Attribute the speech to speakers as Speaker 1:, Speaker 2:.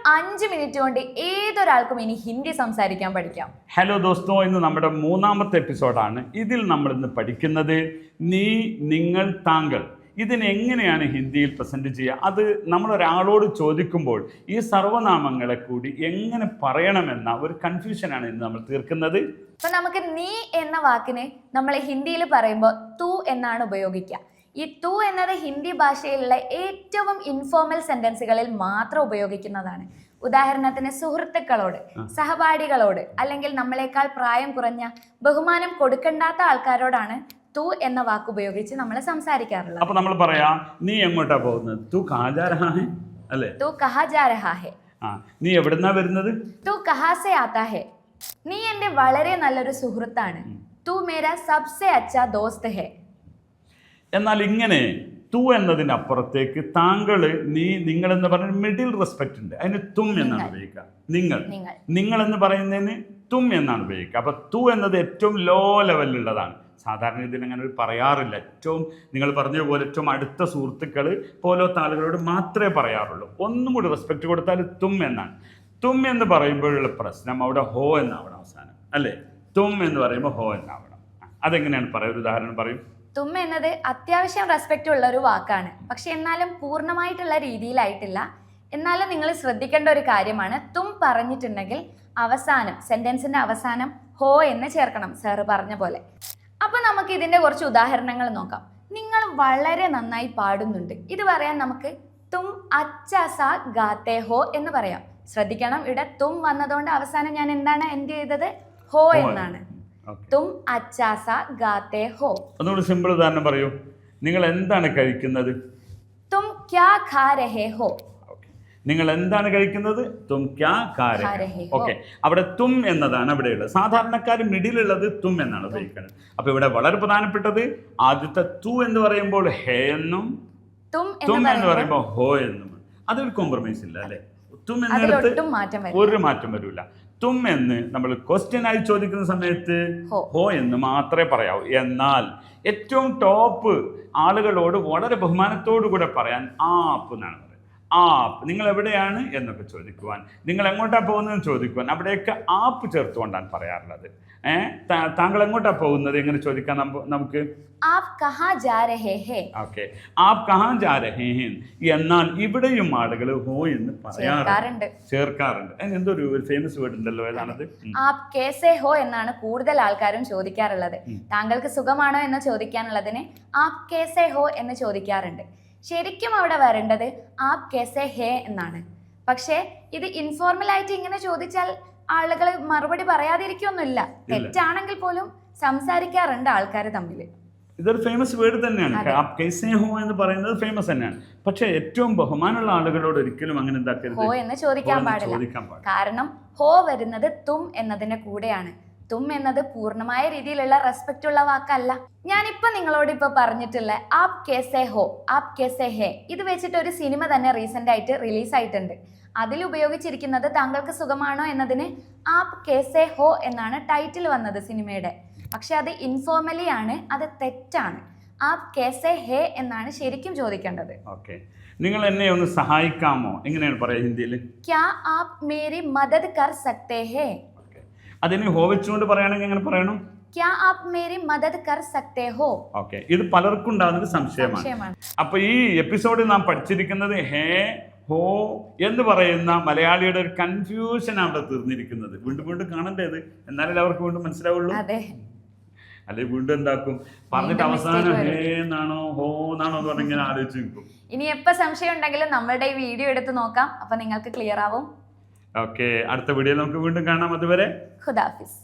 Speaker 1: 5 minute കൊണ്ട് ഏതൊരാൾക്കും ഇനി ഹിന്ദി സംസാരിക്കാൻ പഠിക്കാം.
Speaker 2: ഹലോ ദോസ്തോ, ഇന്ന് നമ്മുടെ 3ാമത്തെ എപ്പിസോഡാണ്. ഇതിൽ നമ്മൾ ഇന്ന് പഠിക്കുന്നത് നീ, നിങ്ങൾ, താങ്കൾ. ഇതിനെങ്ങനെയാണ് ഹിന്ദിയിൽ പ്രസൻറ്റ് ചെയ്യുക, അത് നമ്മളൊരാളോട് ചോദിക്കുമ്പോൾ ഈ സർവനാമങ്ങളെ കൂടി എങ്ങനെ പറയണമെന്ന ഒരു കൺഫ്യൂഷനാണ് ഇന്ന് നമ്മൾ തീർക്കുന്നത്.
Speaker 1: അപ്പൊ നമുക്ക് നീ എന്ന വാക്കിന് നമ്മൾ ഹിന്ദിയിൽ പറയുമ്പോൾ തു എന്നാണ് ഉപയോഗിക്കുക. ഈ തു എന്നത് ഹിന്ദി ഭാഷയിലുള്ള ഏറ്റവും ഇൻഫോർമൽ സെന്റൻസുകളിൽ മാത്രം ഉപയോഗിക്കുന്നതാണ്. ഉദാഹരണത്തിന് സുഹൃത്തുക്കളോട്, സഹപാഠികളോട്, അല്ലെങ്കിൽ നമ്മളെക്കാൾ പ്രായം കുറഞ്ഞ, ബഹുമാനം കൊടുക്കണ്ടാത്ത ആൾക്കാരോടാണ് തു എന്ന വാക്ക് ഉപയോഗിച്ച് നമ്മൾ സംസാരിക്കാറുള്ളത്.
Speaker 2: അപ്പൊ നമ്മൾ പറയാ നീ എങ്ങോട്ടാ പോകുന്നത്, തു കഹാ ജാ രഹാ ഹൈ അല്ലേ,
Speaker 1: തു കഹാ ജാ രഹാ ഹൈ.
Speaker 2: നീ എവിടുന്നാ വരുന്നത്,
Speaker 1: തു കഹാ സേ ആതാ ഹൈ. നീ എന്റെ വളരെ നല്ലൊരു സുഹൃത്താണ്, തു മേരാ സബ്സെ അച്ഛാ ദോസ്ത് ഹൈ.
Speaker 2: എന്നാൽ ഇങ്ങനെ തു എന്നതിനപ്പുറത്തേക്ക് താങ്കൾ, നീ, നിങ്ങൾ എന്ന് പറഞ്ഞ മിഡിൽ റെസ്പെക്റ്റ് ഉണ്ട്, അതിന് തും എന്നാണ് ഉപയോഗിക്കുക. നിങ്ങൾ എന്ന് പറയുന്നതിന് തും എന്നാണ് ഉപയോഗിക്കുക. അപ്പൊ തു എന്നത് ഏറ്റവും ലോ ലെവലിലുള്ളതാണ്. സാധാരണ ഇതിൽ അങ്ങനെ ഒരു പറയാറില്ല. ഏറ്റവും നിങ്ങൾ പറഞ്ഞതുപോലെ ഏറ്റവും അടുത്ത സുഹൃത്തുക്കൾ പോലത്തെ ആളുകളോട് മാത്രമേ പറയാറുള്ളൂ. ഒന്നും കൂടി റെസ്പെക്റ്റ് കൊടുത്താൽ തും എന്നാണ്. തും എന്ന് പറയുമ്പോഴുള്ള പ്രശ്നം അവിടെ ഹോ എന്നാവണം അവസാനം, അല്ലേ? തും എന്ന് പറയുമ്പോൾ ഹോ എന്നാവണം. അതെങ്ങനെയാണ് പറയുക, ഒരു ഉദാഹരണം പറയും.
Speaker 1: തും എന്നത് അത്യാവശ്യം റെസ്പെക്റ്റ് ഉള്ള ഒരു വാക്കാണ്, പക്ഷെ എന്നാലും പൂർണ്ണമായിട്ടുള്ള രീതിയിലായിട്ടില്ല. എന്നാലും നിങ്ങൾ ശ്രദ്ധിക്കേണ്ട ഒരു കാര്യമാണ്, തും പറഞ്ഞിട്ടുണ്ടെങ്കിൽ അവസാനം, സെന്റൻസിന്റെ അവസാനം ഹോ എന്ന് ചേർക്കണം, സാറ് പറഞ്ഞ പോലെ. അപ്പൊ നമുക്ക് ഇതിന്റെ കുറച്ച് ഉദാഹരണങ്ങൾ നോക്കാം. നിങ്ങൾ വളരെ നന്നായി പാടുന്നുണ്ട്, ഇത് പറയാൻ നമുക്ക് തും അച്ഛാ സാ ഗാത്തേ ഹോ എന്ന് പറയാം. ശ്രദ്ധിക്കണം, ഇവിടെ തും വന്നതുകൊണ്ട് അവസാനം ഞാൻ എന്താണ് എൻഡ് ചെയ്തത്, ഹോ എന്നാണ്. തും അച്ഛാ സാ ഗാത്തേ ഹോ.
Speaker 2: ഒന്നുകൂടി സിമ്പിൾ ഉദാഹരണം പറയൂ. നിങ്ങൾ എന്താണ് കഴിക്കുന്നത്,
Speaker 1: തും ക്യാ ഖാ രഹേ ഹോ.
Speaker 2: നിങ്ങൾ എന്താണ് കഴിക്കുന്നത്, തും ക്യാ ഖാ രഹേ. ഓക്കെ, അവിടെ തും എന്നതാണ് അവിടെയുള്ളത്. സാധാരണക്കാർ മിഡിലുള്ളത് തും എന്നാണ് ഉപയോഗിക്കുന്നത്. അപ്പൊ ഇവിടെ വളരെ പ്രധാനപ്പെട്ടത് ആദ്യത്തെ തു എന്ന് പറയുമ്പോൾ ഹേ എന്നും തും എന്ന് പറയുമ്പോൾ ഹോ എന്നും. അതൊരു കോംപ്രമൈസ് ഇല്ല, അല്ലെ? തും എന്നിടത്ത് ഒരു മാറ്റം വരില്ല. തും എന്ന് നമ്മൾ ക്വസ്റ്റ്യൻ ആയി ചോദിക്കുന്ന സമയത്ത് ഹോ എന്ന് മാത്രമേ പറയാവൂ. എന്നാൽ ഏറ്റവും ടോപ്പ് ആളുകളോട് വളരെ ബഹുമാനത്തോടു കൂടെ പറയാൻ ആപ്പ് എന്നാണ് പറയുന്നത്. ആപ്പ്, നിങ്ങൾ എവിടെയാണ് എന്നൊക്കെ ചോദിക്കുവാൻ, നിങ്ങൾ എങ്ങോട്ടാ പോകുന്നതെന്ന് ചോദിക്കുവാൻ അവിടെയൊക്കെ ആപ്പ് ചേർത്തുകൊണ്ടാണ് പറയാറുള്ളത്. താങ്കൾ എങ്ങോട്ടാ പോകുന്നത് എങ്ങനെ ചോദിക്കാൻ നമുക്ക്
Speaker 1: ആപ് കഹാ ജാ രഹേ ഹേ.
Speaker 2: ഓക്കെ, ആപ് കഹാ ജാ രഹേ ഹേ. എന്നാൽ ഇവിടെയും ആളുകൾ ഹോ എന്ന് ചേർക്കാറുണ്ട്. എന്തൊരു ഫേമസ് വേർഡ് ഉണ്ടല്ലോ, ഏതാണത്?
Speaker 1: ആപ് കേസേ ഹോ എന്നാണ് കൂടുതൽ ആൾക്കാരും ചോദിക്കാറുള്ളത്. താങ്കൾക്ക് സുഖമാണോ എന്ന് ചോദിക്കാനുള്ളതിന് ആപ് കേസേ ഹോ എന്ന് ചോദിക്കാറുണ്ട്. ശരിക്കും അവിടെ വരേണ്ടത് ആപ് കേസേ ഹേ എന്നാണ്. പക്ഷേ ഇത് ഇൻഫോർമൽ ആയിട്ട് ഇങ്ങനെ ചോദിച്ചാൽ ആളുകൾ മറുപടി പറയാതിരിക്കൊന്നുമില്ല. തെറ്റാണെങ്കിൽ പോലും സംസാരിക്കാറുണ്ട് ആൾക്കാർ തമ്മിൽ.
Speaker 2: ഇതൊരു ഫേമസ് വേർഡ് തന്നെയാണ്. ആപ് കേസേ ഹോ എന്ന് പറയുന്നത് ഫേമസ് തന്നെയാണ്. പക്ഷെ ഏറ്റവും ബഹുമാനമുള്ള ആളുകളോട് ഒരിക്കലും അങ്ങനെ എന്താക്കരുത്,
Speaker 1: ഹോ എന്ന് ചോദിക്കാൻ പാടില്ല. കാരണം ഹോ വരുന്നത് തും എന്നതിന്റെ കൂടെയാണ്. തും എന്നത് പൂർണ്ണമായ രീതിയിലുള്ള റെസ്പെക്റ്റ് ഉള്ള വാക്കല്ല. ഞാനിപ്പോ നിങ്ങളോട് ഇപ്പൊ പറഞ്ഞിട്ടുള്ള ആപ് കേസേ ഹോ, ആപ് കേസേ ഹേ, ഇത് വെച്ചിട്ട് ഒരു സിനിമ തന്നെ റീസെന്റ് ആയിട്ട് റിലീസ് ആയിട്ടുണ്ട്. അതിൽ ഉപയോഗിച്ചിരിക്കുന്നത് താങ്കൾക്ക് സുഖമാണോ എന്നതിന് ആപ് കേസേ ഹോ എന്നാണ് ടൈറ്റിൽ വന്നത് സിനിമയുടെ. പക്ഷെ അത് ഇൻഫോർമലി ആണ്, അത് തെറ്റാണ്. ആപ് കേസേ ഹേ എന്നാണ് ശരിക്കും ചോദിക്കേണ്ടത്.
Speaker 2: ഓക്കേ, നിങ്ങൾ എന്നെ ഒന്ന് സഹായിക്കാമോ, എങ്ങനെയാണ് പറയാ ഹിന്ദിയിൽ?
Speaker 1: ക്യാ ആപ് മേരി മദദ് കർ സക്തേ ഹേ.
Speaker 2: അതിന് ഹോ വെച്ചുകൊണ്ട് പറയുകയാണെങ്കിൽ എങ്ങനെ പറയണം?
Speaker 1: ക്യാ ആപ് മേരി മദദ് കർ സക്തേ ഹോ.
Speaker 2: ഓക്കെ, ഇത് പലർക്കും ഉണ്ടാകുന്ന സംശയമാണ്. അപ്പൊ ഈ എപ്പിസോഡിൽ നാം പഠിച്ചിരിക്കുന്നത് ഹേ, ഹോ എന്ന് പറയുന്ന മലയാളിയുടെ ഒരു കൺഫ്യൂഷൻ അവിടെ തീർന്നിരിക്കുന്നത്. വീണ്ടും വീണ്ടും കാണണ്ടേത്, എന്നാലേ അവർക്ക് വീണ്ടും മനസ്സിലാവുള്ളൂ. അല്ലെ വീണ്ടും എന്താക്കും, പറഞ്ഞിട്ട് അവസാനം ഹേ എന്നാണോ ഹോ എന്നാണോ എന്ന് പറഞ്ഞിങ്ങനെ ആലോചിച്ച് നിൽക്കും.
Speaker 1: ഇനി എപ്പോ സംശയം ഉണ്ടെങ്കിലും നമ്മളുടെ ഈ വീഡിയോ എടുത്ത് നോക്കാം, അപ്പൊ നിങ്ങൾക്ക് ക്ലിയർ ആവും.
Speaker 2: ഓക്കെ, അടുത്ത വീഡിയോ നമുക്ക് വീണ്ടും കാണാം. അതുവരെ
Speaker 1: ഖുദാഫിസ്.